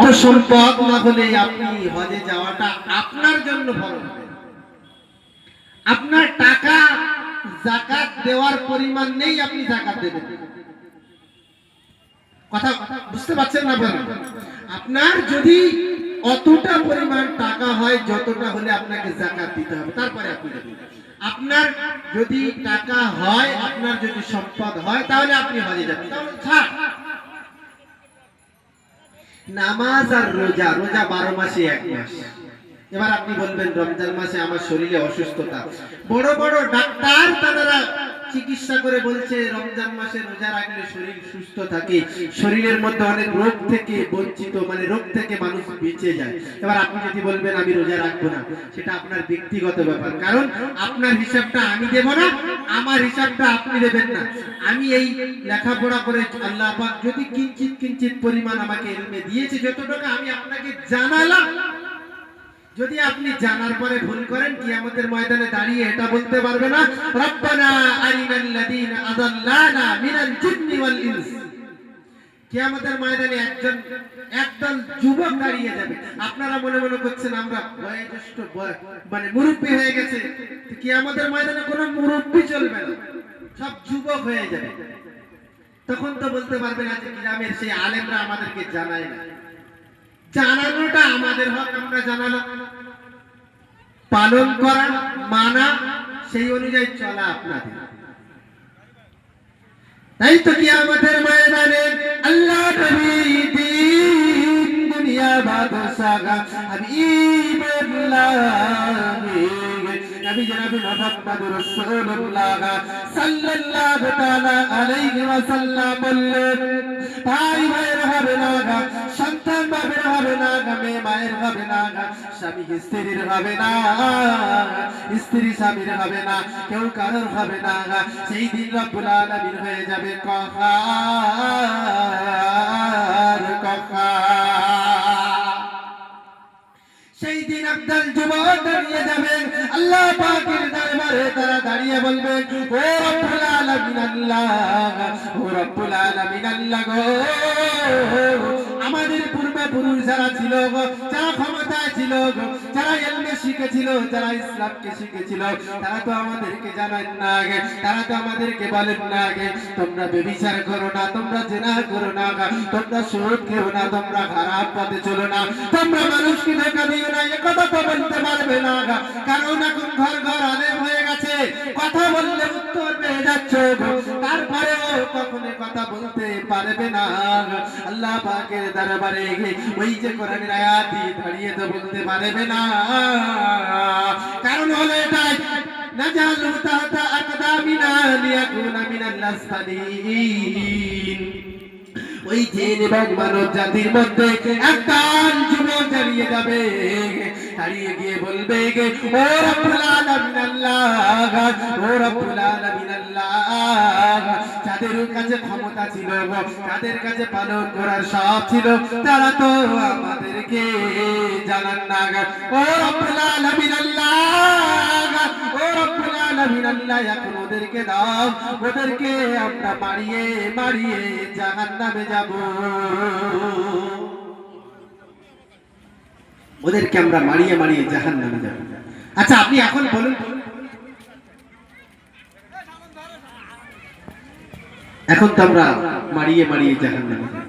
অর্থ সম্পদ না হলে আপনি হজে যাওয়াটা আপনার জন্য ভালো হবে। আপনার টাকা যাকাত দেওয়ার পরিমাণ নেই, আপনি যাকাত দেবেন। কথা বুঝতে পারছেন না? বলেন, আপনার যদি অতটা পরিমাণ টাকা হয়, যতটা হলে আপনাকে যাকাত দিতে হবে, তারপরে আপনি দেবেন। আপনার যদি টাকা হয়, আপনার যদি সম্পদ হয়, তাহলে আপনি হজে যাবেন। তাহলে ছাড়। নামাজ আর রোজা, রোজা 12 মাসে এক মাস। এবার আপনি বলবেন রমজান মাসে আমার শরীরে অসুস্থতা, বড় বড় ডাক্তার তারা চিকিৎসা করে বলছে রমজান মাসে রোজা রাখলে শরীর সুস্থ থাকে, শরীরের মধ্যে অনেক রোগ থেকে বঞ্চিত, মানে রোগ থেকে মানুষ বেঁচে যায়। এবার আপনি যদি বলবেন আমি রোজা রাখবো না, সেটা আপনার ব্যক্তিগত ব্যাপার, কারণ আপনার হিসাবটা আমি দেব না, আমার হিসাবটা আপনি দেবেন না। আমি এই লেখাপড়া করে আল্লাহ পাক যদি কিঞ্চিত কিঞ্চিত পরিমাণ আমাকে ইলমে দিয়েছে, যতটুকু আমি আপনাকে জানালাম, যদি আপনি জানার পরে ভুল করেন, কিয়ামতের ময়দানে দাঁড়িয়ে এটা বলতে পারবে না রব্বানা আরিনাল্লাযীনা আযাল্লানা মিনাল জিন্নি ওয়াল ইনস। কিয়ামতের ময়দানে একদল যুবক দাঁড়িয়ে যাবে। আপনারা মনে মনে করছেন আমরা বয়োজ্যেষ্ঠ, মানে মুরব্বি হয়ে গেছে, কিয়ামতের ময়দানে কোনো মুরব্বি চলবে না, সব যুবক হয়ে যাবে। তখন তো বলতে পারবে না যে গ্রামের সেই আলেমরা আমাদেরকে জানায় না। জানানোটা আমাদের হক, আমরা জানালাম, পালন করা, মানা, সেই অনুযায়ী চলা আপনাদের। তাই তো কিয়ামতের ময়দানে আল্লাহ নবী দিন দুনিয়া বাদশাহ হাবিবুল্লাহ নবী জনাব মুহাম্মদুর রাসূলুল্লাহ সাল্লাল্লাহু তাআলা আলাইহি ওয়াসাল্লাম বললেন, ভাই ভাইয়ের হবে না, সন্তান বাবার হবে না, মেয়ে মায়ের হবে না, স্বামী স্ত্রীর হবে না, স্ত্রী স্বামীর হবে না, কেউ কারোর হবে না। সেই দিন রব্বুল আলামিন হয়ে যাবে কাহার কাহার। সেই দিন একদল যুবক দাঁড়িয়ে যাবেন আল্লাহ পাকের দরবারে, তারা দাঁড়িয়ে বলবেন ও রব্বুল আলামিন আল্লাহ, ও রব্বুল আলামিন আল্লাহ গো, আমাদের পূর্বে পুরুষ যারা ছিল, যারা ক্ষমতায় ছিল, যারা ইলমে শিখেছিল, যারা ইসলামকে শিখেছিল, তারা তো আমাদেরকে জানান না, তারা তো আমাদেরকে বলেন না তোমরা ব্যভিচার করো না, তোমরা জিনা করো না, তোমরা সুদ খেও না, তোমরা খারাপ পথে চলো না, তোমরা মানুষকে ধোঁকা দিও না। এ কথা তো বলতে পারবে না, কারণ এখন ঘর ঘর আলেম হয়ে গেছে, কথা বললে উত্তর পেয়ে যাচ্ছ, তারপরেও কখনো কথা বলতে পারবে না। আল্লাহ পাকের দরবারে ওই যে কোরআনের আয়াত দাঁড়িয়ে তো বলতে পারবে না, কারণ হলো এটাই নাজালু তাতা আকদামিনা লিয়াকুনা মিনাল আসফালিন। ওই জিন এবং মানব জাতির মধ্যে একদল যুবক দাঁড়িয়ে যাবে, দাঁড়িয়ে গিয়ে বলবে ও রব্বুল আলামিন আল্লাহ, ও রব্বুল আলামিন আল্লাহ, যাদের কাছে ক্ষমতা ছিল, যাদের কাছে পালন করার সব ছিল, তারা তো আমাদেরকে জানান না। ও রব্বুল আলামিন আল্লাহ, ও রব্বুল আলামিন আল্লাহ, এখন ওদেরকে দাও, ওদেরকে আমরা মারিয়ে মারিয়ে জাহান্নামে যাব, ওদেরকে আমরা মারিয়ে মারিয়ে জাহান্নামে যাব। আচ্ছা আপনি এখন বলুন, এখন তো আমরা মারিয়ে মারিয়ে জাহান্নামে যাব,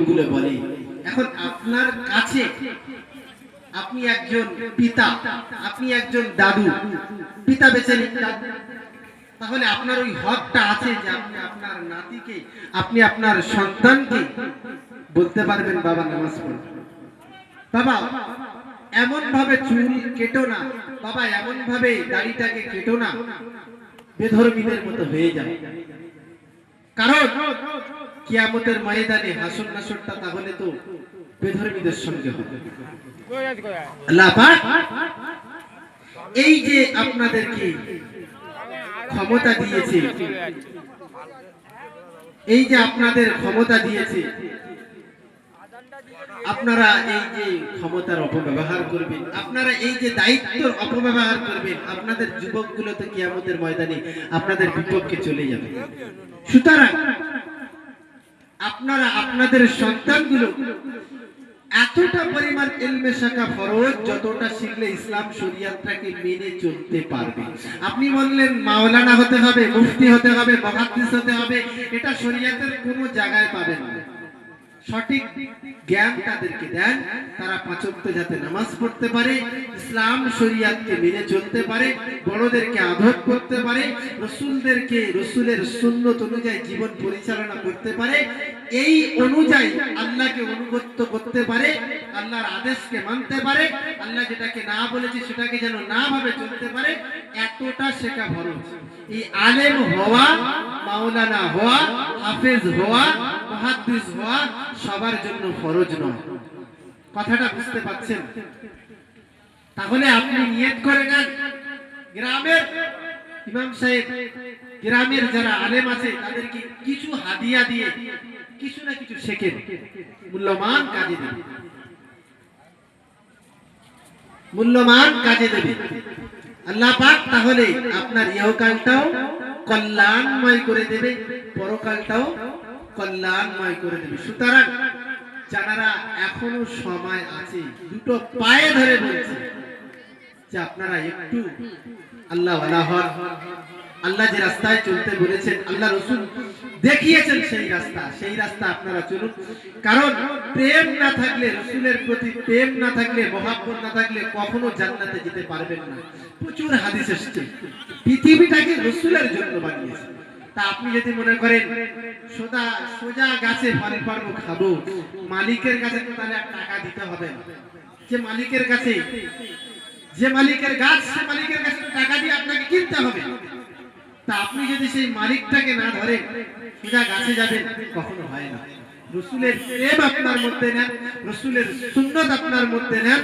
গুলো বলে। এখন আপনার কাছে আপনি একজন পিতা, আপনি একজন দাদু, পিতা বেঁচে নেই, তাহলে আপনার ওই হকটা আছে যে আপনি আপনার নাতিকে, আপনি আপনার সন্তানকে বলতে পারবেন বাবা নামাজ পড়ো, বাবা এমন ভাবে চুল কেটো না, বাবা এমন ভাবে দাড়িটাকে কেটো না, বেধর্মীদের মতো হয়ে যাবে। কারণ কিয়ামতের ময়দানে হাসর নাসরটা তাহলে তো বেধর্মীদের সঙ্গে হবে। আল্লাহ পাক এই যে আপনাদেরকে ক্ষমতা দিয়েছে, এই যে আপনাদের ক্ষমতা দিয়েছে, আপনারা এই যে ক্ষমতার অপব্যবহার করবেন, আপনারা এই যে দায়িত্বের অপব্যবহার করবেন, আপনাদের যুবকগুলো তো কিয়ামতের ময়দানে আপনাদের বিপক্ষে চলে যাবে। সুতরাং আপনারা আপনাদের সন্তানগুলো এতটা পরিমাণ ইলমে শেখা ফরজ, যতটা শিখলে ইসলাম শরীয়তটাকে মেনে চলতে পারবে। আপনি বললেন মাওলানা হতে হবে, মুফতি হতে হবে, মুহাদ্দিস হতে হবে, এটা শরীয়তের কোনো জায়গায় পাবেন না। সঠিক জ্ঞান তাদেরকে দেন, তারা পাঁচ ওয়াক্ত যাতে নামাজ পড়তে পারে, ইসলাম শরীয়তকে মেনে চলতে পারে, বড়দেরকে আদর করতে পারে, রাসূলদেরকে রাসূলের সুন্নাত অনুযায়ী জীবন পরিচালনা করতে পারে, এই অনুযায়ী আল্লাহকে অনুগত করতে পারে, আল্লাহর আদেশকে মানতে পারে, আল্লাহ যেটাকে না বলেছে সেটাকে যেন না ভাবে চলতে পারে, এতটা শেখা ফরজ। এই আলেম হওয়া, মাওলানা হওয়া, হাফেজ হওয়া, মুহাদ্দিস হওয়া সবার জন্য ফরজ নয়। কথাটা বুঝতে পারছেন? তাহলে আপনি নিয়ত করে নেন, গ্রামের ইমাম সাহেব, গ্রামের যারা আলেম আছে তাদেরকে কিছু হাদিয়া দিয়ে কিছু না কিছু শেখেন, মূল্যবান কাজে দেবে, মূল্যবান কাজে দেবে আল্লাহ পাক। তাহলে আপনার ইহকালটাও কল্যাণময় করে দেবে, পরকালটাও কল্যাণময় করে দেবে। সুতরাং যারা এখনো সময় আছে, দুটো পায়ে ধরে বলছে যে আপনারা একটু আল্লাহ ওয়ালা হন, আল্লাহ যে রাস্তায় চলতে বলেছেন, আল্লাহ রাসূল দেখিয়েছেন সেই রাস্তা আপনারা চলুন। কারণ প্রেম না থাকলে, রাসূলের প্রতি প্রেম না থাকলে, মহব্বত না থাকলে কখনো জান্নাতে যেতে পারবেন না। প্রচুর হাদিস এসেছে, পৃথিবীটাকে রাসূলের জন্য বানিয়েছে। তা আপনি যদি মনে করেন সোজা গাছে ফল পারবো, খাবো, মালিকের কাছে তো তাহলে টাকা দিতে হবে, যে মালিকের কাছে, যে মালিকের গাছ, সে মালিকের কাছে টাকা দিয়ে আপনাকে কিনতে হবে। তা আপনি যদি সেই মালিকটাকে না ধরেন, সোজা গাছে যাবেন, কখনো হয় না। রাসূলের প্রেম আপনার মধ্যে নেন, রাসূলের সুন্নাত আপনার মধ্যে নেন,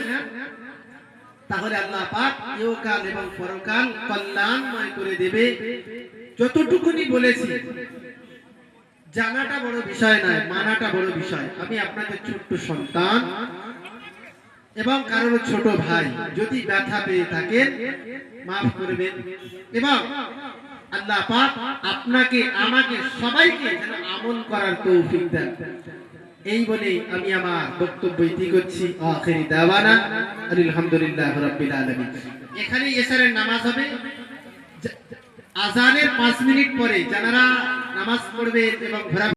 তাহলে আল্লাহ পাক ইহকাল এবং পরকাল কল্যাণময় করে দেবে। যতটুকুনি বলেছি, জানাটা বড় বিষয় নয়, মানাটা বড় বিষয়। আমি আপনাদের ছোট্ট সন্তান এবং কারোর ছোট ভাই, যদি ব্যথা পেয়ে থাকেন মাফ করবেন, এবং আল্লাহ পাক আপনাকে, আমাকে, সবাইকে যেন আমল করার তৌফিক দেন। এই বলে আমি আমার বক্তব্য ইতি করছি। আখিরি দাওয়ানা আলহামদুলিল্লাহ রাব্বিল আলামিন। এখানে এশারের নামাজ হবে, আজানের 5 মিনিট পরে যারা নামাজ পড়বে এবং ঘোরা